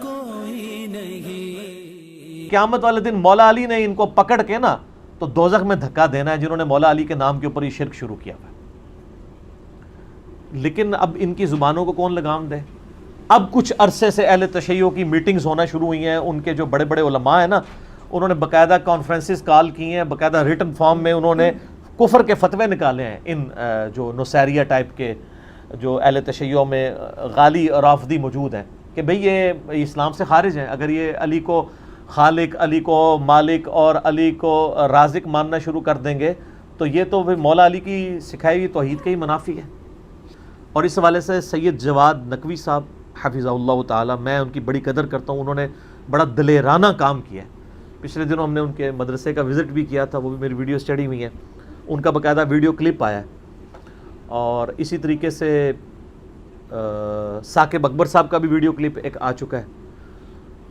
کوئی نہیں. قیامت والے دن مولا علی نے ان کو پکڑ کے نا تو دوزخ میں دھکا دینا ہے جنہوں نے مولا علی کے نام کے اوپر یہ شرک شروع کیا ہوا ہے. لیکن اب ان کی زبانوں کو کون لگام دے؟ اب کچھ عرصے سے اہل تشیع کی میٹنگز ہونا شروع ہوئی ہیں. ان کے جو بڑے بڑے علماء ہیں نا, انہوں نے باقاعدہ کانفرنسز کال کی ہیں, باقاعدہ ریٹن فارم میں انہوں نے کفر کے فتوے نکالے ہیں ان جو نصیریہ ٹائپ کے جو اہل تشیع میں غالی رافضی موجود ہیں کہ بھئی یہ اسلام سے خارج ہیں. اگر یہ علی کو خالق, علی کو مالک اور علی کو رازق ماننا شروع کر دیں گے تو یہ تو مولا علی کی سکھائی ہوئی توحید کے ہی منافی ہے. اور اس حوالے سے سید جواد نقوی صاحب حفظہ اللہ تعالی, میں ان کی بڑی قدر کرتا ہوں, انہوں نے بڑا دلیرانہ کام کیا ہے. پچھلے دنوں ہم نے ان کے مدرسے کا وزٹ بھی کیا تھا, وہ بھی میری ویڈیوز چڑھی ہوئی ہیں, ان کا باقاعدہ ویڈیو کلپ آیا ہے. اور اسی طریقے سے ثاقب اکبر صاحب کا بھی ویڈیو کلپ ایک آ چکا ہے,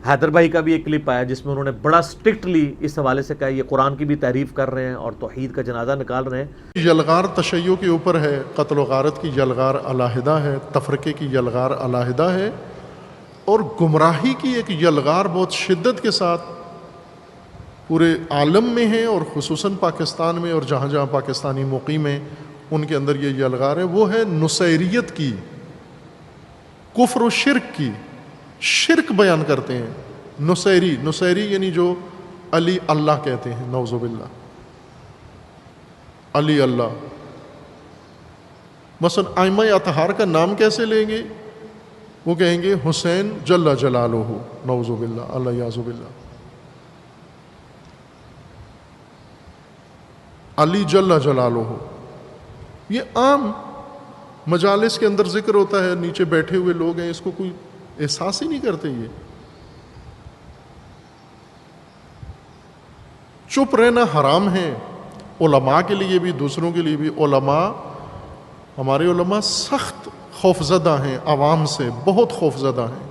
حیدر بھائی کا بھی ایک کلپ آیا جس میں انہوں نے بڑا سٹرکٹلی اس حوالے سے کہا یہ قرآن کی بھی تعریف کر رہے ہیں اور توحید کا جنازہ نکال رہے ہیں. یلغار تشیع کے اوپر ہے, قتل و غارت کی یلغار علیحدہ ہے, تفرقے کی یلغار علیحدہ ہے, اور گمراہی کی ایک یلغار بہت شدت کے ساتھ پورے عالم میں ہے, اور خصوصاً پاکستان میں, اور جہاں جہاں پاکستانی مقیم ہیں ان کے اندر یہ یلغار ہے. وہ ہے نصیریت کی, کفر و شرک کی. شرک بیان کرتے ہیں. نصیری یعنی جو علی اللہ کہتے ہیں, نعوذ باللہ, علی اللہ. مثلا ائمہ اطہار کا نام کیسے لیں گے؟ وہ کہیں گے حسین جل جلالہ, نعوذ باللہ, اللہ یعوذ باللہ, علی جل جلالہ. یہ عام مجالس کے اندر ذکر ہوتا ہے, نیچے بیٹھے ہوئے لوگ ہیں, اس کو کوئی احساس ہی نہیں کرتے. یہ چپ رہنا حرام ہے, علماء کے لیے بھی دوسروں کے لیے بھی. علماء, ہمارے علماء سخت خوفزدہ ہیں, عوام سے بہت خوفزدہ ہیں,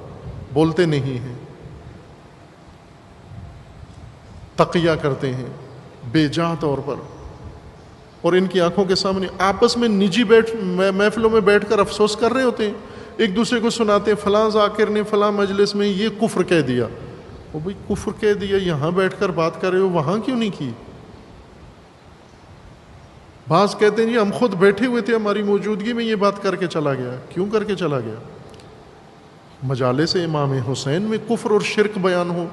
بولتے نہیں ہیں, تقیہ کرتے ہیں بے جا طور پر, اور ان کی آنکھوں کے سامنے آپس میں نجی محفلوں میں بیٹھ کر افسوس کر رہے ہوتے ہیں, ایک دوسرے کو سناتے ہیں فلاں ذاکر نے فلاں مجلس میں یہ کفر کہہ دیا. وہ بھئی کفر کہہ دیا, یہاں بیٹھ کر بات کر رہے ہو, وہاں کیوں نہیں کی؟ بعض کہتے ہیں جی ہم خود بیٹھے ہوئے تھے, ہماری موجودگی میں یہ بات کر کے چلا گیا. کیوں کر کے چلا گیا؟ مجالس امام حسین میں کفر اور شرک بیان ہو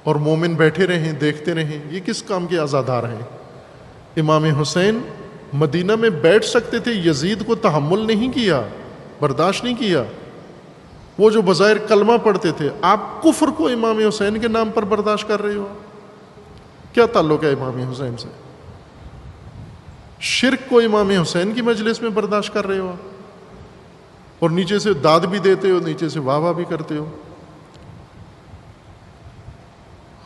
اور مومن بیٹھے رہیں, دیکھتے رہیں, یہ کس کام کے عزادار ہیں؟ امام حسین مدینہ میں بیٹھ سکتے تھے, یزید کو تحمل نہیں کیا, برداشت نہیں کیا. وہ جو بظاہر کلمہ پڑھتے تھے, آپ کفر کو امام حسین کے نام پر برداشت کر رہے ہو. کیا تعلق ہے امام حسین سے؟ شرک کو امام حسین کی مجلس میں برداشت کر رہے ہو, اور نیچے سے داد بھی دیتے ہو, نیچے سے واہ واہ بھی کرتے ہو.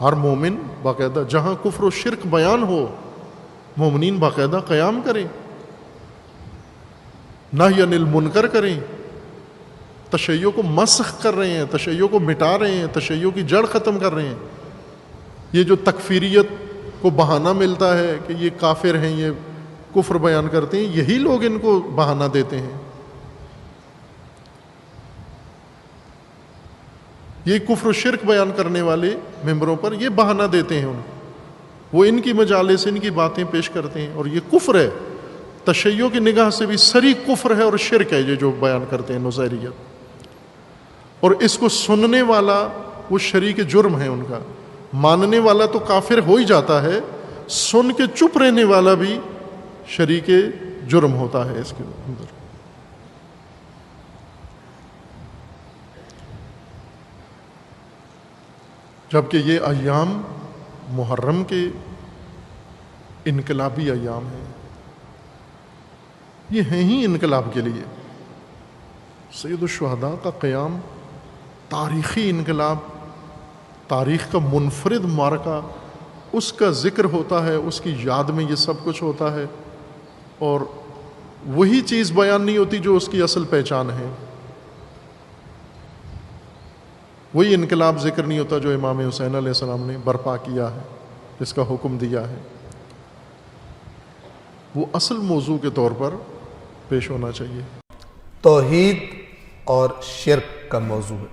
ہر مومن باقاعدہ جہاں کفر و شرک بیان ہو, مومنین باقاعدہ قیام کریں, نہی عن المنکر کریں. تشیع کو مسخ کر رہے ہیں, تشیع کو مٹا رہے ہیں, تشیع کی جڑ ختم کر رہے ہیں. یہ جو تکفیریت کو بہانہ ملتا ہے کہ یہ کافر ہیں, یہ کفر بیان کرتے ہیں, یہی لوگ ان کو بہانہ دیتے ہیں. یہ کفر و شرک بیان کرنے والے ممبروں پر یہ بہانہ دیتے ہیں, وہ ان کی مجالس ان کی باتیں پیش کرتے ہیں, اور یہ کفر ہے. تشیع کی نگاہ سے بھی سری کفر ہے اور شرک ہے یہ جو بیان کرتے ہیں نصیریت. اور اس کو سننے والا وہ شریک جرم ہے ان کا. ماننے والا تو کافر ہو ہی جاتا ہے, سن کے چپ رہنے والا بھی شریک جرم ہوتا ہے اس کے اندر. جبکہ یہ ایام محرم کے انقلابی ایام ہیں, یہ ہیں ہی انقلاب کے لیے. سید الشہداء کا قیام تاریخی انقلاب, تاریخ کا منفرد معرکہ, اس کا ذکر ہوتا ہے, اس کی یاد میں یہ سب کچھ ہوتا ہے, اور وہی چیز بیان نہیں ہوتی جو اس کی اصل پہچان ہے. وہی انقلاب ذکر نہیں ہوتا جو امام حسین علیہ السلام نے برپا کیا ہے, جس کا حکم دیا ہے. وہ اصل موضوع کے طور پر پیش ہونا چاہیے. توحید اور شرک کا موضوع ہے۔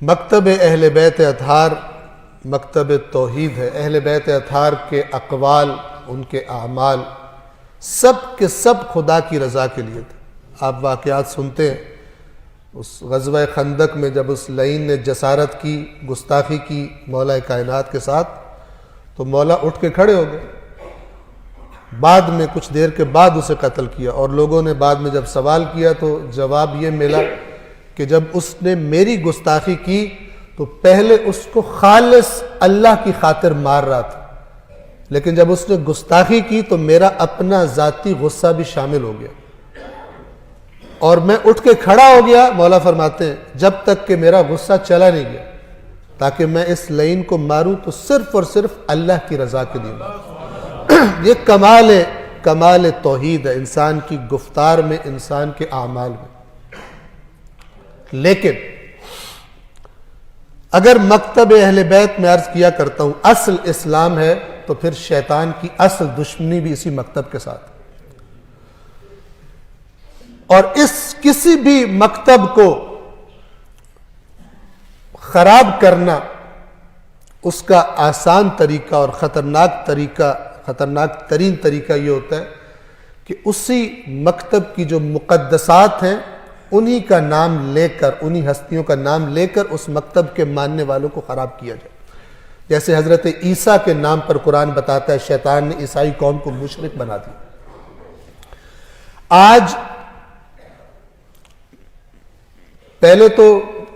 مکتب اہل بیت اطہار مکتب توحید ہے۔ اہل بیت اطہار کے اقوال، ان کے اعمال سب کے سب خدا کی رضا کے لیے تھے۔ آپ واقعات سنتے ہیں، اس غزوہ خندق میں جب اس لعین نے جسارت کی، گستاخی کی مولا کائنات کے ساتھ، تو مولا اٹھ کے کھڑے ہو گئے، بعد میں کچھ دیر کے بعد اسے قتل کیا، اور لوگوں نے بعد میں جب سوال کیا تو جواب یہ ملا کہ جب اس نے میری گستاخی کی تو پہلے اس کو خالص اللہ کی خاطر مار رہا تھا، لیکن جب اس نے گستاخی کی تو میرا اپنا ذاتی غصہ بھی شامل ہو گیا، اور میں اٹھ کے کھڑا ہو گیا، مولا فرماتے ہیں، جب تک کہ میرا غصہ چلا نہیں گیا، تاکہ میں اس لعین کو ماروں تو صرف اور صرف اللہ کی رضا کے لیے ماروں۔ یہ کمال توحید ہے انسان کی گفتار میں، انسان کے اعمال میں۔ لیکن اگر مکتب اہل بیت میں عرض کیا کرتا ہوں اصل اسلام ہے، تو پھر شیطان کی اصل دشمنی بھی اسی مکتب کے ساتھ، اور اس کسی بھی مکتب کو خراب کرنا، اس کا آسان طریقہ اور خطرناک ترین طریقہ یہ ہوتا ہے کہ اسی مکتب کی جو مقدسات ہیں انہی کا نام لے کر، انہی ہستیوں کا نام لے کر اس مکتب کے ماننے والوں کو خراب کیا جائے۔ جیسے حضرت عیسیٰ کے نام پر قرآن بتاتا ہے شیطان نے عیسائی قوم کو مشرک بنا دیا۔ آج پہلے تو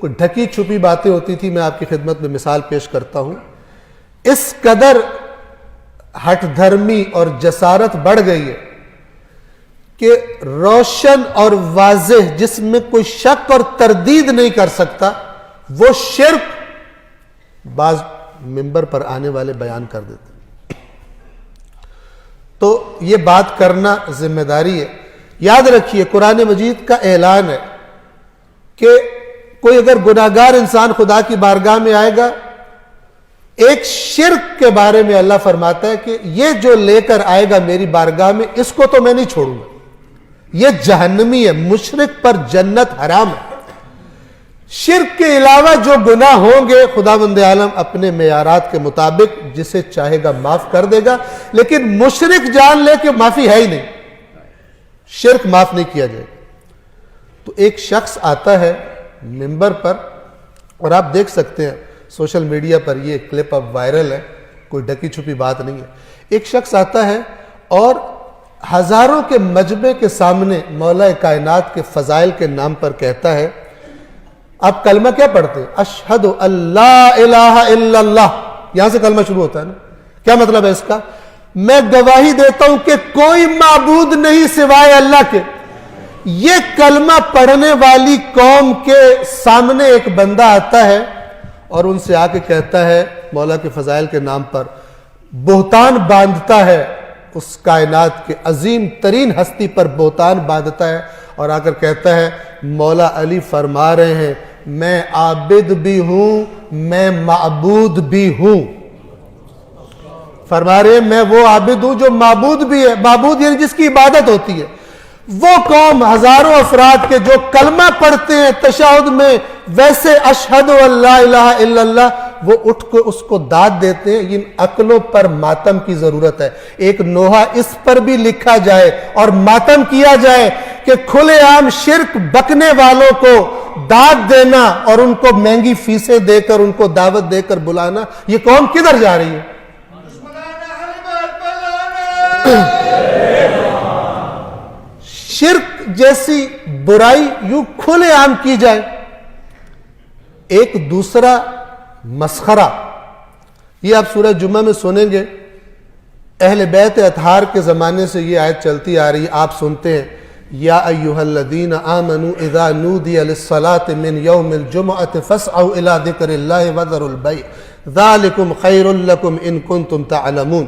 کوئی ڈھکی چھپی باتیں ہوتی تھی، میں آپ کی خدمت میں مثال پیش کرتا ہوں۔ اس قدر ہٹ دھرمی اور جسارت بڑھ گئی ہے کہ روشن اور واضح، جس میں کوئی شک اور تردید نہیں کر سکتا، وہ شرک بعض منبر پر آنے والے بیان کر دیتے۔ تو یہ بات کرنا ذمہ داری ہے۔ یاد رکھیے قرآن مجید کا اعلان ہے کہ کوئی اگر گناہگار انسان خدا کی بارگاہ میں آئے گا، ایک شرک کے بارے میں اللہ فرماتا ہے کہ یہ جو لے کر آئے گا میری بارگاہ میں، اس کو تو میں نہیں چھوڑوں گا، یہ جہنمی ہے، مشرک پر جنت حرام ہے۔ شرک کے علاوہ جو گناہ ہوں گے خداوند عالم اپنے معیارات کے مطابق جسے چاہے گا معاف کر دے گا، لیکن مشرک جان لے کہ معافی ہے ہی نہیں، شرک معاف نہیں کیا جائے گا۔ تو ایک شخص آتا ہے منبر پر، اور آپ دیکھ سکتے ہیں سوشل میڈیا پر یہ کلپ اب وائرل ہے، کوئی ڈکی چھپی بات نہیں ہے۔ ایک شخص آتا ہے اور ہزاروں کے مجمع کے سامنے مولا کائنات کے فضائل کے نام پر کہتا ہے، آپ کلمہ کیا پڑھتے ہیں؟ اشہد اللہ الہ الا اللہ، یہاں سے کلمہ شروع ہوتا ہے نا۔ کیا مطلب ہے اس کا؟ میں گواہی دیتا ہوں کہ کوئی معبود نہیں سوائے اللہ کے۔ یہ کلمہ پڑھنے والی قوم کے سامنے ایک بندہ آتا ہے اور ان سے آ کے کہتا ہے مولا کے فضائل کے نام پر، بہتان باندھتا ہے، اس کائنات کے عظیم ترین ہستی پر بہتان باندھتا ہے، اور آ کر کہتا ہے مولا علی فرما رہے ہیں میں عابد بھی ہوں، میں معبود بھی ہوں۔ فرما رہے ہیں میں وہ عابد ہوں جو معبود بھی ہے، معبود یعنی جس کی عبادت ہوتی ہے۔ وہ قوم ہزاروں افراد کے جو کلمہ پڑھتے ہیں تشہد میں ویسے اشہد اللہ الہ الا اللہ، وہ اٹھ کے اس کو داد دیتے ہیں۔ ان عقلوں پر ماتم کی ضرورت ہے۔ ایک نوحہ اس پر بھی لکھا جائے اور ماتم کیا جائے کہ کھلے عام شرک بکنے والوں کو داد دینا اور ان کو مہنگی فیسیں دے کر ان کو دعوت دے کر بلانا، یہ قوم کدھر جا رہی ہے؟ شرک جیسی برائی یوں کھلے عام کی جائے۔ ایک دوسرا مسخرہ، یہ آپ سورہ جمعہ میں سنیں گے، اہل بیت اطہار کے زمانے سے یہ آیت چلتی آ رہی ہے، آپ سنتے ہیں یا ایھا الذین آمنوا اذا نودی للصلاة من یوم الجمعۃ فاسعوا الی ذکر اللہ وذروا البیع ذلکم خیر لکم ان کنتم تعلمون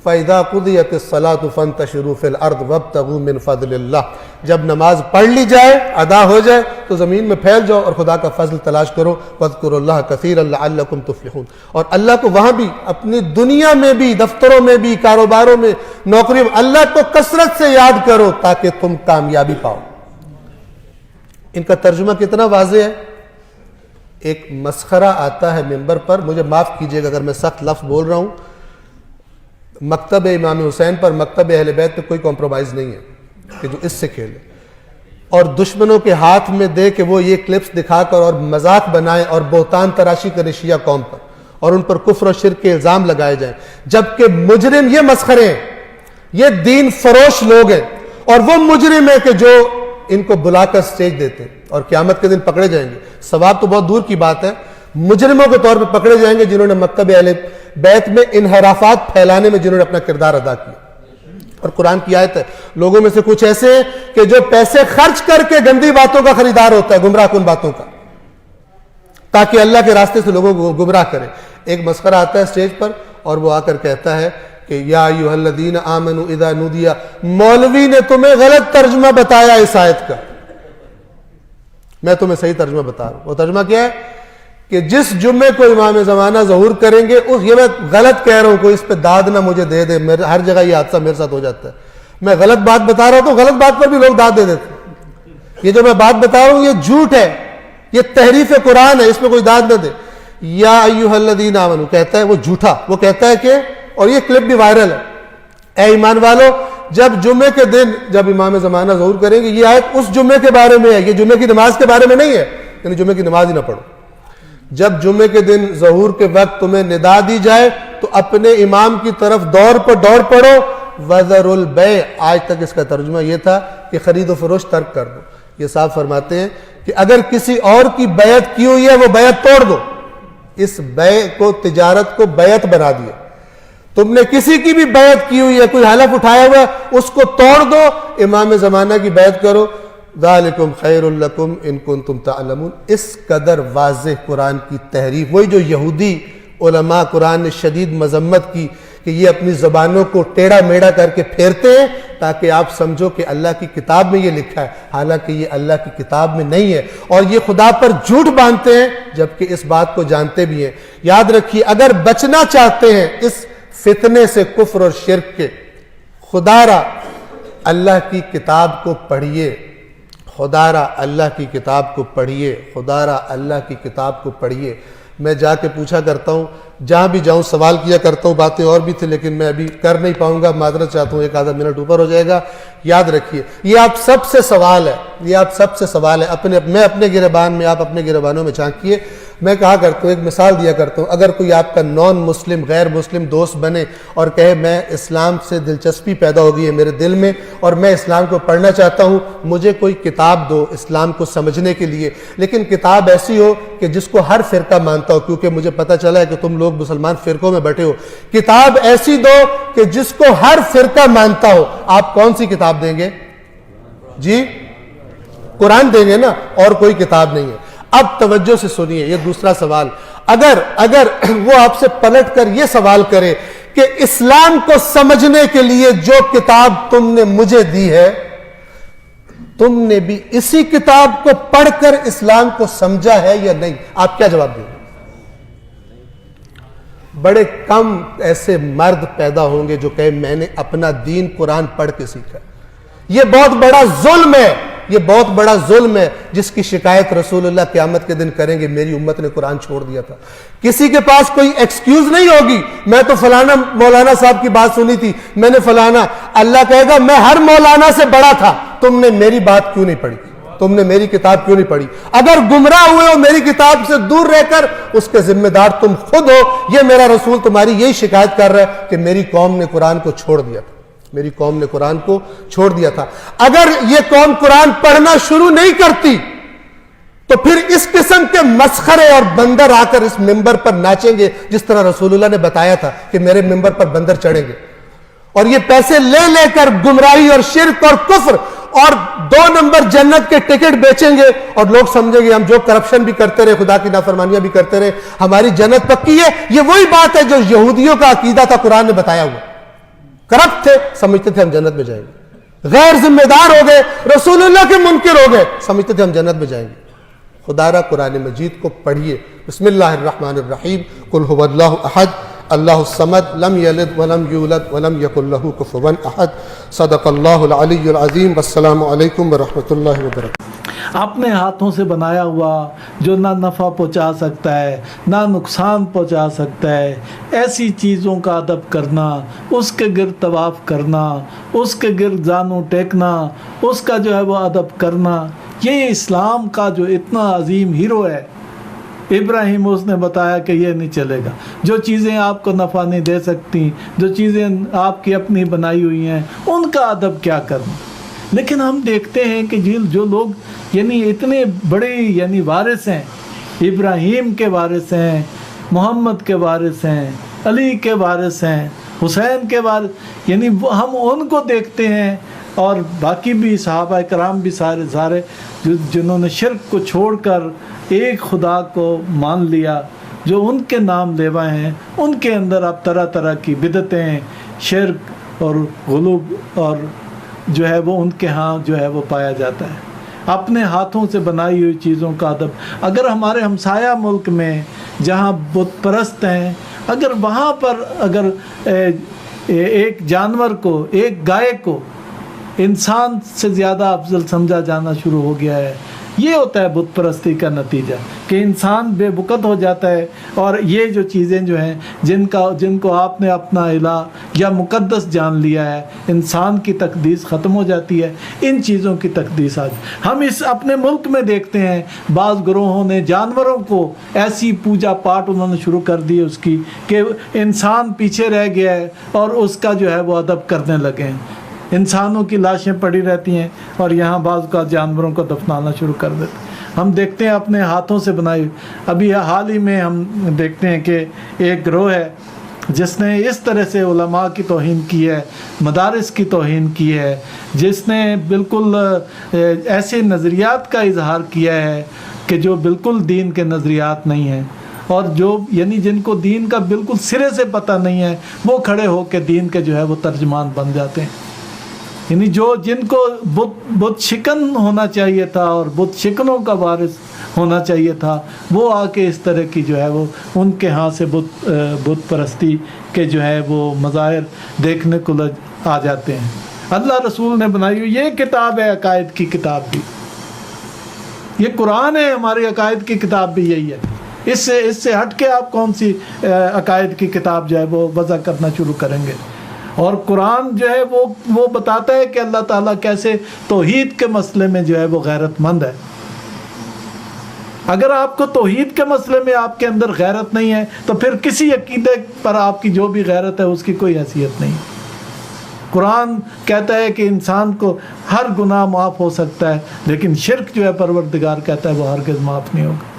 فَإِذَا قُضِيَتِ الصَّلَاةُ فَانْتَشِرُوا فِي الْأَرْضِ وَابْتَغُوا مِنْ فَضْلِ اللَّهِ، جب نماز پڑھ لی جائے، ادا ہو جائے، تو زمین میں پھیل جاؤ اور خدا کا فضل تلاش کرو، وَاذْكُرُوا اللَّهَ كَثِيرًا لَعَلَّكُمْ تُفْلِحُونَ، اور اللہ کو وہاں بھی، اپنی دنیا میں بھی، دفتروں میں بھی، کاروباروں میں، نوکریوں میں، اللہ کو کثرت سے یاد کرو تاکہ تم کامیابی پاؤ۔ ان کا ترجمہ کتنا واضح ہے. ایک مسخرہ آتا ہے ممبر پر, مجھے معاف کیجئے گا اگر میں سخت لفظ بول رہا ہوں, مکتب امام حسین پر, مکتب اہل بیت پہ کوئی کمپرومائز نہیں ہے کہ جو اس سے کھیلے اور دشمنوں کے ہاتھ میں دے کہ وہ یہ کلپس دکھا کر اور مذاق بنائیں اور بہتان تراشی کریں شیعہ قوم پر اور ان پر کفر و شرک کے الزام لگائے جائیں, جبکہ مجرم یہ مسخرے ہیں, یہ دین فروش لوگ ہیں, اور وہ مجرم ہیں کہ جو ان کو بلا کر سٹیج دیتے ہیں اور قیامت کے دن پکڑے جائیں گے. ثواب تو بہت دور کی بات ہے, مجرموں کے طور پہ پکڑے جائیں گے جنہوں نے مکتب اہل بیت میں انحرافات پھیلانے میں جنہوں نے اپنا کردار ادا کیا. اور قرآن کی آیت ہے, لوگوں میں سے کچھ ایسے ہیں کہ جو پیسے خرچ کر کے گندی باتوں کا خریدار ہوتا ہے, گمراہ کن باتوں کا, تاکہ اللہ کے راستے سے لوگوں کو گمراہ کرے. ایک مسخرہ آتا ہے اسٹیج پر اور وہ آ کر کہتا ہے کہ یا ایھا الذین آمنوا اذا نودی, مولوی نے تمہیں غلط ترجمہ بتایا اس آیت کا, میں تمہیں صحیح ترجمہ بتا رہا ہوں. وہ ترجمہ کیا ہے کہ جس جمعے کو امام زمانہ ظہور کریں گے, یہ میں غلط کہہ رہا ہوں, کوئی اس پہ داد نہ مجھے دے دے, ہر جگہ یہ حادثہ میرے ساتھ ہو جاتا ہے, میں غلط بات بتا رہا ہوں تو غلط بات پر بھی لوگ داد دے دیتے ہیں. یہ جو میں بات بتا رہا ہوں یہ جھوٹ ہے, یہ تحریف قرآن ہے, اس میں کوئی داد نہ دے. یا ایھا الذین آمنوا کہتا ہے وہ جھوٹا, وہ کہتا ہے کہ, اور یہ کلپ بھی وائرل ہے, اے ایمان والو جب جمعے کے دن جب امام زمانہ ظہور کریں گے, یہ آیت اس جمعے کے بارے میں ہے, یہ جمعے کی نماز کے بارے میں نہیں ہے, یعنی جمعے کی نماز ہی نہ پڑھو. جب جمعے کے دن ظہور کے وقت تمہیں ندا دی جائے تو اپنے امام کی طرف دوڑ پڑو, وذروا البیع, آج تک اس کا ترجمہ یہ تھا کہ خرید و فروش ترک کر دو. یہ صاحب فرماتے ہیں کہ اگر کسی اور کی بیعت کی ہوئی ہے وہ بیعت توڑ دو, اس بیع کو, تجارت کو بیعت بنا دیا. تم نے کسی کی بھی بیعت کی ہوئی ہے, کوئی حلف اٹھایا ہوا ہے, اس کو توڑ دو, امام زمانہ کی بیعت کرو. ذالکم خیر لکم ان کنتم تعلمون. اس قدر واضح قرآن کی تحریف, وہی جو یہودی علماء قرآن نے شدید مذمت کی کہ یہ اپنی زبانوں کو ٹیڑھا میڑھا کر کے پھیرتے ہیں تاکہ آپ سمجھو کہ اللہ کی کتاب میں یہ لکھا ہے, حالانکہ یہ اللہ کی کتاب میں نہیں ہے, اور یہ خدا پر جھوٹ باندھتے ہیں جبکہ اس بات کو جانتے بھی ہیں. یاد رکھیے, اگر بچنا چاہتے ہیں اس فتنے سے, کفر اور شرک کے, خدا را اللہ کی کتاب کو پڑھیے, خدا را اللہ کی کتاب کو پڑھیے, خدا را اللہ کی کتاب کو پڑھیے. میں جا کے پوچھا کرتا ہوں, جہاں بھی جاؤں سوال کیا کرتا ہوں, باتیں اور بھی تھیں لیکن میں ابھی کر نہیں پاؤں گا, معذرت چاہتا ہوں, ایک آدھا منٹ اوپر ہو جائے گا. یاد رکھیے یہ آپ سب سے سوال ہے, یہ آپ سب سے سوال ہے, میں اپنے گریبان میں, آپ اپنے گریبانوں میں جھانکیے. میں کہا کرتا ہوں, ایک مثال دیا کرتا ہوں, اگر کوئی آپ کا نان مسلم, غیر مسلم دوست بنے اور کہے میں اسلام سے دلچسپی پیدا ہو گئی ہے میرے دل میں اور میں اسلام کو پڑھنا چاہتا ہوں, مجھے کوئی کتاب دو اسلام کو سمجھنے کے لیے, لیکن کتاب ایسی ہو کہ جس کو ہر فرقہ مانتا ہو, کیونکہ مجھے پتہ چلا ہے کہ تم لوگ مسلمان فرقوں میں بیٹھے ہو. کتاب ایسی دو کہ جس کو ہر فرقہ مانتا ہو. آپ کون سی کتاب دیں گے جی؟ قرآن دیں گے نا, اور کوئی کتاب نہیں ہے. اب توجہ سے سنیے, یہ دوسرا سوال. اگر وہ آپ سے پلٹ کر یہ سوال کرے کہ اسلام کو سمجھنے کے لیے جو کتاب تم نے مجھے دی ہے, تم نے بھی اسی کتاب کو پڑھ کر اسلام کو سمجھا ہے یا نہیں, آپ کیا جواب دیں گے؟ بڑے کم ایسے مرد پیدا ہوں گے جو کہے میں نے اپنا دین قرآن پڑھ کے سیکھا. یہ بہت بڑا ظلم ہے, یہ بہت بڑا ظلم ہے جس کی شکایت رسول اللہ قیامت کے دن کریں گے, میری امت نے قرآن چھوڑ دیا تھا. کسی کے پاس کوئی ایکسکیوز نہیں ہوگی, میں تو فلانا مولانا صاحب کی بات سنی تھی, میں نے فلانا. اللہ کہے گا میں ہر مولانا سے بڑا تھا, تم نے میری بات کیوں نہیں پڑھی, تم نے میری کتاب کیوں نہیں پڑھی؟ اگر گمراہ ہوئے ہو میری کتاب سے دور رہ کر, اس کے ذمہ دار تم خود ہو. یہ میرا رسول تمہاری یہی شکایت کر رہا ہے کہ میری قوم نے قرآن کو چھوڑ دیا تھا, میری قوم نے قرآن کو چھوڑ دیا تھا. اگر یہ قوم قرآن پڑھنا شروع نہیں کرتی تو پھر اس قسم کے مسخرے اور بندر آ کر اس ممبر پر ناچیں گے, جس طرح رسول اللہ نے بتایا تھا کہ میرے ممبر پر بندر چڑھیں گے, اور یہ پیسے لے لے کر گمراہی اور شرک اور کفر اور 2 نمبر جنت کے ٹکٹ بیچیں گے, اور لوگ سمجھیں گے ہم جو کرپشن بھی کرتے رہے, خدا کی نافرمانیاں بھی کرتے رہے, ہماری جنت پکی ہے. یہ وہی بات ہے جو یہودیوں کا عقیدہ تھا, قرآن نے بتایا ہوا. کرپٹ تھے, سمجھتے تھے ہم جنت میں جائیں گے. غیر ذمہ دار ہو گئے, رسول اللہ کے منکر ہو گئے, سمجھتے تھے ہم جنت میں جائیں گے. خدا را قرآن مجید کو پڑھیے. بسم اللہ الرحمن الرحیم. قل هو اللہ احد اللہ الصمد لم یلد ولم یولد ولم یکن لہ کفوا احد۔ صدق اللہ العلی العظیم۔ والسلام علیکم ورحمۃ اللہ وبرکاتہ۔ اپنے ہاتھوں سے بنایا ہوا جو نہ نفع پہنچا سکتا ہے نہ نقصان پہنچا سکتا ہے، ایسی چیزوں کا ادب کرنا، اس کے گرد طواف کرنا، اس کے گرد زانو ٹیکنا، اس کا جو ہے وہ ادب کرنا، یہ اسلام کا جو اتنا عظیم ہیرو ہے ابراہیم، اس نے بتایا کہ یہ نہیں چلے گا۔ جو چیزیں آپ کو نفع نہیں دے سکتی، جو چیزیں آپ کی اپنی بنائی ہوئی ہیں، ان کا ادب کیا کرنا۔ لیکن ہم دیکھتے ہیں کہ جو لوگ یعنی اتنے بڑے یعنی وارث ہیں، ابراہیم کے وارث ہیں، محمد کے وارث ہیں، علی کے وارث ہیں، حسین کے وارث، یعنی ہم ان کو دیکھتے ہیں، اور باقی بھی صحابہ کرام بھی سارے جنہوں نے شرک کو چھوڑ کر ایک خدا کو مان لیا، جو ان کے نام لیوا ہیں، ان کے اندر اب طرح طرح کی بدعتیں، شرک اور غلوب اور جو ہے وہ ان کے ہاں جو ہے وہ پایا جاتا ہے۔ اپنے ہاتھوں سے بنائی ہوئی چیزوں کا ادب، اگر ہمارے ہمسایہ ملک میں جہاں بت پرست ہیں، اگر وہاں پر اگر ایک جانور کو، ایک گائے کو انسان سے زیادہ افضل سمجھا جانا شروع ہو گیا ہے، یہ ہوتا ہے بت پرستی کا نتیجہ، کہ انسان بے بکت ہو جاتا ہے، اور یہ جو چیزیں جو ہیں جن کو آپ نے اپنا الہ یا مقدس جان لیا ہے، انسان کی تقدیس ختم ہو جاتی ہے، ان چیزوں کی تقدیس ہم اپنے ملک میں دیکھتے ہیں، بعض گروہوں نے جانوروں کو ایسی پوجا پاٹ انہوں نے شروع کر دی اس کی کہ انسان پیچھے رہ گیا ہے، اور اس کا جو ہے وہ ادب کرنے لگے ہیں۔ انسانوں کی لاشیں پڑی رہتی ہیں، اور یہاں بعض کا جانوروں کو دفنانا شروع کر دیتے ہیں۔ ہم دیکھتے ہیں اپنے ہاتھوں سے بنائی، ابھی حال ہی میں ہم دیکھتے ہیں کہ ایک گروہ ہے جس نے اس طرح سے علماء کی توہین کی ہے، مدارس کی توہین کی ہے، جس نے بالکل ایسے نظریات کا اظہار کیا ہے کہ جو بالکل دین کے نظریات نہیں ہیں، اور جو یعنی جن کو دین کا بالکل سرے سے پتہ نہیں ہے، وہ کھڑے ہو کے دین کے جو ہے وہ ترجمان بن جاتے ہیں۔ یعنی جن کو بت شکن ہونا چاہیے تھا اور بت شکنوں کا وارث ہونا چاہیے تھا، وہ آ کے اس طرح کی جو ہے وہ ان کے ہاں سے بت پرستی کے جو ہے وہ مظاہر دیکھنے کو آ جاتے ہیں۔ اللہ رسول نے بنائی ہوئی یہ کتاب ہے، عقائد کی کتاب بھی، یہ قرآن ہے، ہماری عقائد کی کتاب بھی یہی ہے۔ اس سے ہٹ کے آپ کون سی عقائد کی کتاب جو ہے وہ وضع کرنا شروع کریں گے؟ اور قرآن جو ہے وہ بتاتا ہے کہ اللہ تعالیٰ کیسے توحید کے مسئلے میں جو ہے وہ غیرت مند ہے۔ اگر آپ کو توحید کے مسئلے میں آپ کے اندر غیرت نہیں ہے، تو پھر کسی عقیدے پر آپ کی جو بھی غیرت ہے اس کی کوئی حیثیت نہیں۔ قرآن کہتا ہے کہ انسان کو ہر گناہ معاف ہو سکتا ہے، لیکن شرک جو ہے پروردگار کہتا ہے وہ ہرگز معاف نہیں ہوگا۔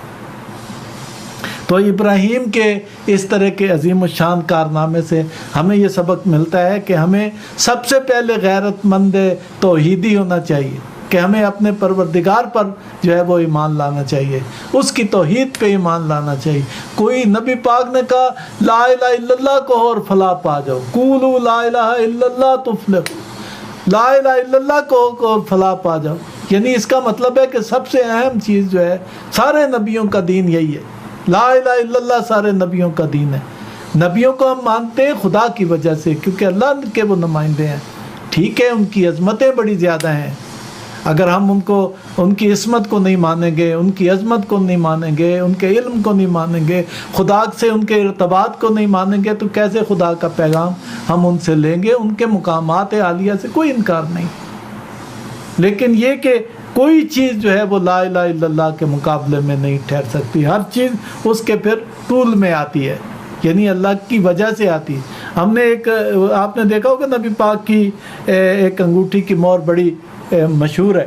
تو ابراہیم کے اس طرح کے عظیم الشان کارنامے سے ہمیں یہ سبق ملتا ہے کہ ہمیں سب سے پہلے غیرت مند توحیدی ہونا چاہیے، کہ ہمیں اپنے پروردگار پر جو ہے وہ ایمان لانا چاہیے، اس کی توحید پہ ایمان لانا چاہیے۔ کوئی نبی پاک نے کہا لا الہ الا اللہ کہو اور فلاح پا جاؤ، قولوا لا الہ الا اللہ تفلحوا، لا الہ الا اللہ کہو اور فلاح پا جاؤ۔ یعنی اس کا مطلب ہے کہ سب سے اہم چیز جو ہے، سارے نبیوں کا دین یہی ہے، لا الہ الا اللہ سارے نبیوں کا دین ہے۔ نبیوں کو ہم مانتے ہیں خدا کی وجہ سے، کیونکہ اللہ کے وہ نمائندے ہیں، ٹھیک ہے، ان کی عظمتیں بڑی زیادہ ہیں۔ اگر ہم ان کی عصمت کو نہیں مانیں گے، ان کی عظمت کو نہیں مانیں گے، ان کے علم کو نہیں مانیں گے، خدا سے ان کے ارتباط کو نہیں مانیں گے، تو کیسے خدا کا پیغام ہم ان سے لیں گے؟ ان کے مقامات عالیہ سے کوئی انکار نہیں، لیکن یہ کہ کوئی چیز جو ہے وہ لا الہ الا اللہ کے مقابلے میں نہیں ٹھہر سکتی، ہر چیز اس کے پھر طول میں آتی ہے، یعنی اللہ کی وجہ سے آتی ہے۔ ہم نے آپ نے دیکھا ہوگا نبی پاک کی ایک انگوٹھی کی مہر بڑی مشہور ہے،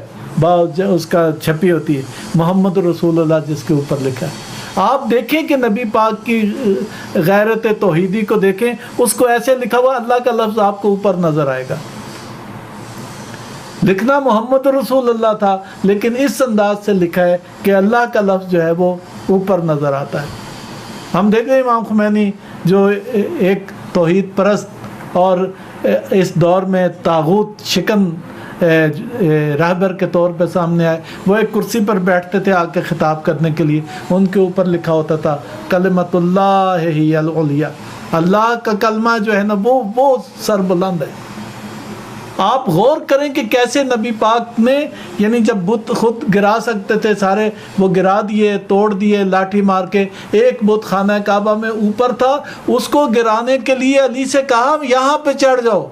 اس کا چھپی ہوتی ہے محمد رسول اللہ جس کے اوپر لکھا ہے۔ آپ دیکھیں کہ نبی پاک کی غیرت توحیدی کو دیکھیں، اس کو ایسے لکھا ہوا اللہ کا لفظ آپ کو اوپر نظر آئے گا، لکھنا محمد رسول اللہ تھا، لیکن اس انداز سے لکھا ہے کہ اللہ کا لفظ جو ہے وہ اوپر نظر آتا ہے۔ ہم دیکھتے ہیں امام خمینی جو ایک توحید پرست اور اس دور میں طاغوت شکن رہبر کے طور پہ سامنے آئے، وہ ایک کرسی پر بیٹھتے تھے آ کے خطاب کرنے کے لیے، ان کے اوپر لکھا ہوتا تھا کلمۃ اللہ ہی العلیٰ، اللہ کا کلمہ جو ہے نا وہ سر بلند ہے. آپ غور کریں کہ کیسے نبی پاک نے یعنی جب بت خود گرا سکتے تھے سارے وہ گرا دیے, توڑ دیے لاٹھی مار کے. ایک بت خانہ کعبہ میں اوپر تھا, اس کو گرانے کے لیے علی سے کہا یہاں پہ چڑھ جاؤ.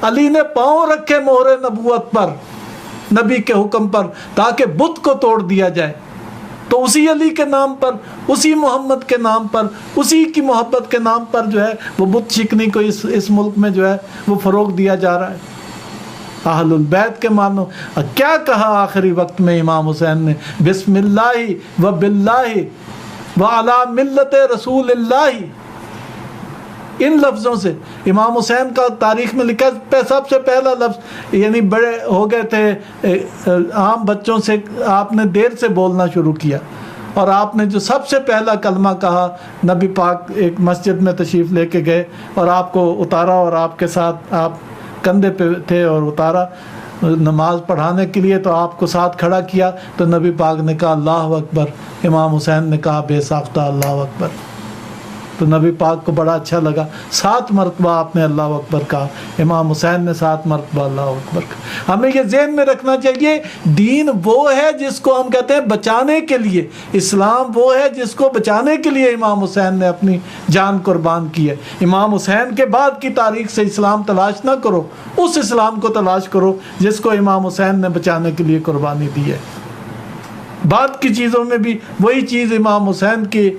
علی نے پاؤں رکھے مہر نبوت پر, نبی کے حکم پر, تاکہ بت کو توڑ دیا جائے. تو اسی علی کے نام پر, اسی محمد کے نام پر, اسی کی محبت کے نام پر جو ہے وہ بت شکنی کو اس ملک میں جو ہے وہ فروغ دیا جا رہا ہے. اہل البیت کے مانو. کیا کہا آخری وقت میں امام حسین نے؟ بسم اللہ و باللہ و علی ملت رسول اللہ. ان لفظوں سے امام حسین کا تاریخ میں لکھا ہے سب سے پہلا لفظ, یعنی بڑے ہو گئے تھے عام بچوں سے, آپ نے دیر سے بولنا شروع کیا, اور آپ نے جو سب سے پہلا کلمہ کہا, نبی پاک ایک مسجد میں تشریف لے کے گئے اور آپ کو اتارا, اور آپ کے ساتھ آپ کندھے پہ تھے اور اتارا نماز پڑھانے کے لیے, تو آپ کو ساتھ کھڑا کیا تو نبی پاک نے کہا اللہ اکبر. امام حسین نے کہا بے ساختہ اللہ اکبر. تو نبی پاک کو بڑا اچھا لگا, 7 مرتبہ آپ نے اللہ اکبر کہا, امام حسین نے 7 مرتبہ اللہ اکبر کہا. ہمیں یہ ذہن میں رکھنا چاہیے دین وہ ہے جس کو ہم کہتے ہیں بچانے کے لیے, اسلام وہ ہے جس کو بچانے کے لیے امام حسین نے اپنی جان قربان کی ہے. امام حسین کے بعد کی تاریخ سے اسلام تلاش نہ کرو, اس اسلام کو تلاش کرو جس کو امام حسین نے بچانے کے لیے قربانی دی ہے. بعد کی چیزوں میں بھی وہی چیز امام حسین کی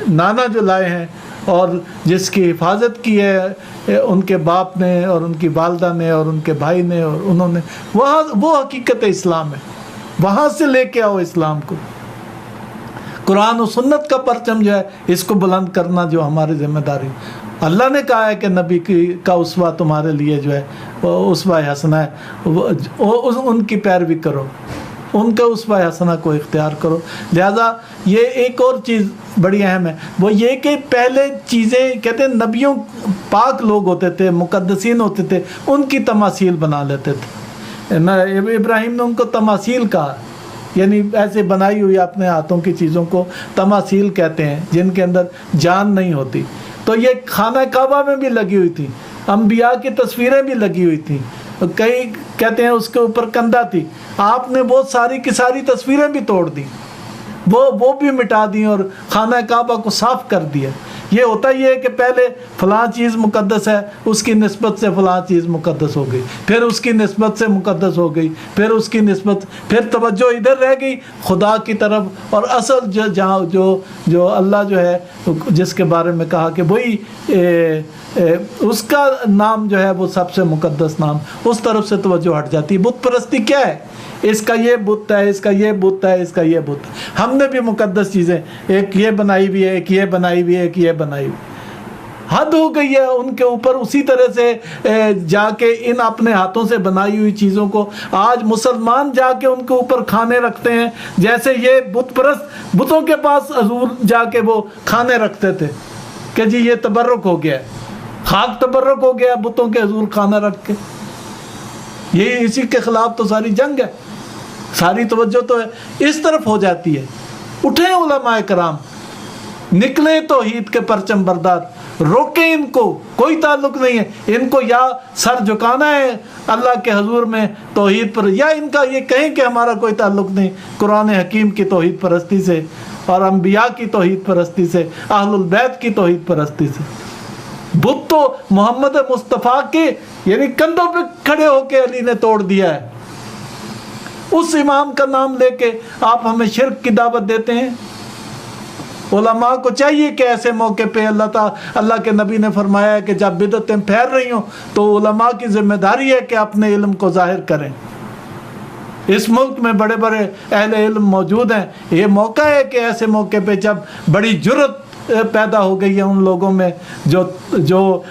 نانا جو لائے ہیں اور جس کی حفاظت کی ہے ان کے باپ نے اور ان کی والدہ نے اور ان کے بھائی نے, اور انہوں نے وہ حقیقت اسلام ہے. وہاں سے لے کے آؤ اسلام کو. قرآن و سنت کا پرچم جو ہے اس کو بلند کرنا جو ہماری ذمہ داری. اللہ نے کہا ہے کہ نبی کا اسوہ تمہارے لیے جو ہے وہ اسوہ حسنہ ہے, ان کی پیروی کرو, ان کا اسوہ حسنہ کو اختیار کرو. لہذا یہ ایک اور چیز بڑی اہم ہے, وہ یہ کہ پہلے چیزیں کہتے ہیں نبیوں پاک لوگ ہوتے تھے, مقدسین ہوتے تھے, ان کی تماثیل بنا لیتے تھے. ابراہیم نے ان کو تماثیل کہا, یعنی ایسے بنائی ہوئی اپنے ہاتھوں کی چیزوں کو تماثیل کہتے ہیں جن کے اندر جان نہیں ہوتی. تو یہ خانہ کعبہ میں بھی لگی ہوئی تھی, انبیاء کی تصویریں بھی لگی ہوئی تھیں, کئی کہتے ہیں اس کے اوپر کندھا تھی. آپ نے بہت ساری کی ساری تصویریں بھی توڑ دی, وہ بھی مٹا دی اور خانہ کعبہ کو صاف کر دیا. یہ ہوتا یہ ہے کہ پہلے فلاں چیز مقدس ہے, اس کی نسبت سے فلاں چیز مقدس ہو گئی, پھر اس کی نسبت سے مقدس ہو گئی, پھر اس کی نسبت, پھر توجہ ادھر رہ گئی خدا کی طرف. اور اصل جہاں جو اللہ جو ہے جس کے بارے میں کہا کہ وہی اس کا نام جو ہے وہ سب سے مقدس نام, اس طرف سے توجہ ہٹ جاتی ہے. بت پرستی کیا ہے؟ اس کا یہ بت ہے, اس کا یہ بت ہے, اس کا یہ بت ہے. ہم نے بھی مقدس چیزیں ایک یہ بنائی ہوئی ہے, ایک یہ بنائی ہوئی ہے, ایک یہ بنائی ہوئی. حد ہو گئی ہے ان کے اوپر. اسی طرح سے جا کے ان اپنے ہاتھوں سے بنائی ہوئی چیزوں کو آج مسلمان جا کے ان کے اوپر کھانے رکھتے ہیں, جیسے یہ بت پرست بتوں کے پاس حضور جا کے وہ کھانے رکھتے تھے کہ جی یہ تبرک ہو گیا ہے, خاک تبرک ہو گیا بتوں کے حضور کھانا رکھ کے. یہ اسی کے خلاف تو ساری جنگ ہے, ساری توجہ تو اس طرف ہو جاتی ہے. اٹھیں علماء کرام, نکلیں توحید کے پرچم بردار, روکیں ان کو, کوئی تعلق نہیں ہے ان کو. یا سر جھکانا ہے اللہ کے حضور میں توحید پر, یا ان کا یہ کہیں کہ ہمارا کوئی تعلق نہیں قرآن حکیم کی توحید پرستی سے اور انبیاء کی توحید پرستی سے, اہل البیت کی توحید پرستی سے. بت تو محمد مصطفیٰ کے یعنی کندھوں پہ کھڑے ہو کے علی نے توڑ دیا ہے. اس امام کا نام لے کے آپ ہمیں شرک کی دعوت دیتے ہیں. علماء کو چاہیے کہ ایسے موقع پہ اللہ کے نبی نے فرمایا ہے کہ جب بدعتیں پھیل رہی ہوں تو علماء کی ذمہ داری ہے کہ اپنے علم کو ظاہر کریں. اس ملک میں بڑے بڑے اہل علم موجود ہیں. یہ موقع ہے کہ ایسے موقع پہ جب بڑی جرت پیدا ہو گئی ہے ان لوگوں میں جو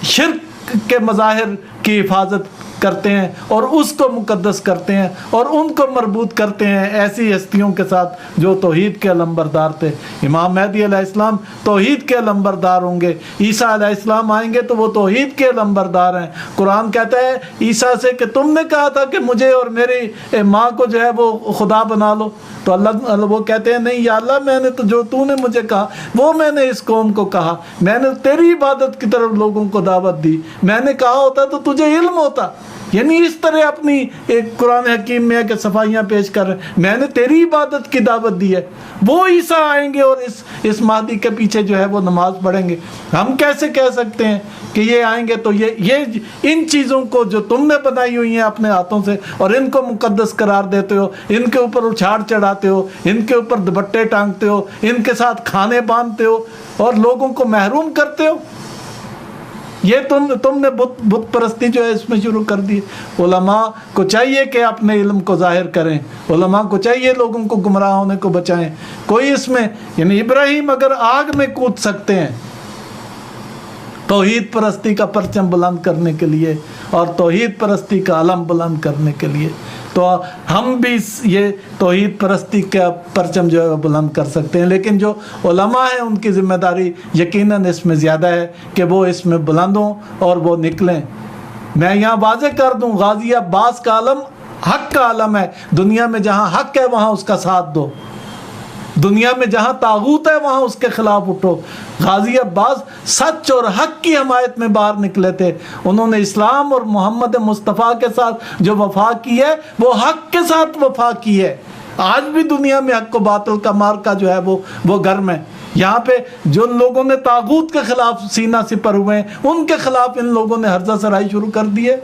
شرک کے مظاہر کی حفاظت کرتے ہیں اور اس کو مقدس کرتے ہیں اور ان کو مربوط کرتے ہیں ایسی ہستیوں کے ساتھ جو توحید کے علمبردار تھے۔ امام مہدی علیہ السلام توحید کے علمبردار ہوں گے، عیسیٰ علیہ السلام آئیں گے تو وہ توحید کے علمبردار ہیں۔ قرآن کہتا ہے عیسیٰ سے کہ تم نے کہا تھا کہ مجھے اور میری ماں کو جو ہے وہ خدا بنا لو، تو اللہ وہ کہتے ہیں نہیں یا اللہ، میں نے تو جو تو نے مجھے کہا وہ میں نے اس قوم کو کہا، میں نے تیری عبادت کی طرف لوگوں کو دعوت دی، میں نے کہا ہوتا تو تجھے علم ہوتا۔ یعنی اس طرح اپنی ایک قرآن حکیم میں ہے کہ صفائیاں پیش کر رہے ہیں، میں نے تیری عبادت کی دعوت دی ہے۔ وہ عیسیٰ آئیں گے اور اس مہدی کے پیچھے جو ہے وہ نماز پڑھیں گے۔ ہم کیسے کہہ سکتے ہیں کہ یہ آئیں گے تو یہ ان چیزوں کو جو تم نے بنائی ہوئی ہیں اپنے ہاتھوں سے اور ان کو مقدس قرار دیتے ہو، ان کے اوپر اچھاڑ چڑھاتے ہو، ان کے اوپر دوپٹے ٹانگتے ہو، ان کے ساتھ کھانے باندھتے ہو اور لوگوں کو محروم کرتے ہو، یہ تم نے بت پرستی جو ہے اس میں شروع کر دی۔ علماء کو چاہیے کہ اپنے علم کو ظاہر کریں، علماء کو چاہیے لوگوں کو گمراہ ہونے کو بچائیں۔ کوئی اس میں یعنی ابراہیم اگر آگ میں کود سکتے ہیں توحید پرستی کا پرچم بلند کرنے کے لیے اور توحید پرستی کا علم بلند کرنے کے لیے، تو ہم بھی یہ توحید پرستی کا پرچم جو ہے وہ بلند کر سکتے ہیں۔ لیکن جو علماء ہیں ان کی ذمہ داری یقیناً اس میں زیادہ ہے کہ وہ اس میں بلند ہوں اور وہ نکلیں۔ میں یہاں واضح کر دوں، غازی عباس کا علم حق کا علم ہے۔ دنیا میں جہاں حق ہے وہاں اس کا ساتھ دو، دنیا میں جہاں طاغوت ہے وہاں اس کے خلاف اٹھو۔ غازی عباس سچ اور حق کی حمایت میں باہر نکلے تھے، انہوں نے اسلام اور محمد مصطفیٰ کے ساتھ جو وفا کی ہے وہ حق کے ساتھ وفا کی ہے۔ آج بھی دنیا میں حق و باطل کا مارکا جو ہے وہ گرم ہے۔ یہاں پہ جو لوگوں نے طاغوت کے خلاف سینہ سپر ہوئے ہیں ان کے خلاف ان لوگوں نے ہرزہ سرائی شروع کر دی ہے۔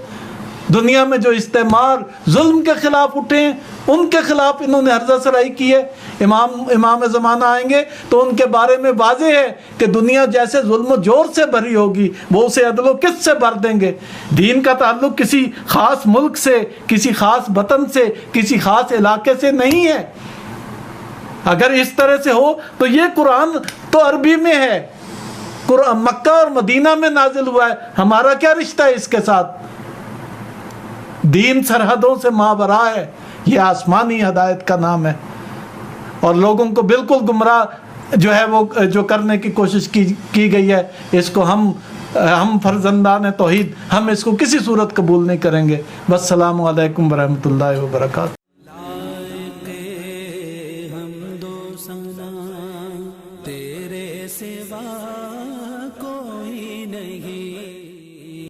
دنیا میں جو استعمار ظلم کے خلاف اٹھے ہیں ان کے خلاف انہوں نے ہرزہ سرائی کی ہے۔ امام زمانہ آئیں گے تو ان کے بارے میں واضح ہے کہ دنیا جیسے ظلم و جور سے بھری ہوگی وہ اسے عدل و قسط سے بھر دیں گے۔ دین کا تعلق کسی خاص ملک سے، کسی خاص وطن سے، کسی خاص علاقے سے نہیں ہے۔ اگر اس طرح سے ہو تو یہ قرآن تو عربی میں ہے، مکہ اور مدینہ میں نازل ہوا ہے، ہمارا کیا رشتہ ہے اس کے ساتھ؟ دین سرحدوں سے ماورا ہے، یہ آسمانی ہدایت کا نام ہے، اور لوگوں کو بالکل گمراہ جو ہے وہ جو کرنے کی کوشش کی گئی ہے، اس کو ہم فرزندان توحید ہم اس کو کسی صورت قبول نہیں کریں گے۔ والسلام علیکم ورحمۃ اللہ وبرکاتہ۔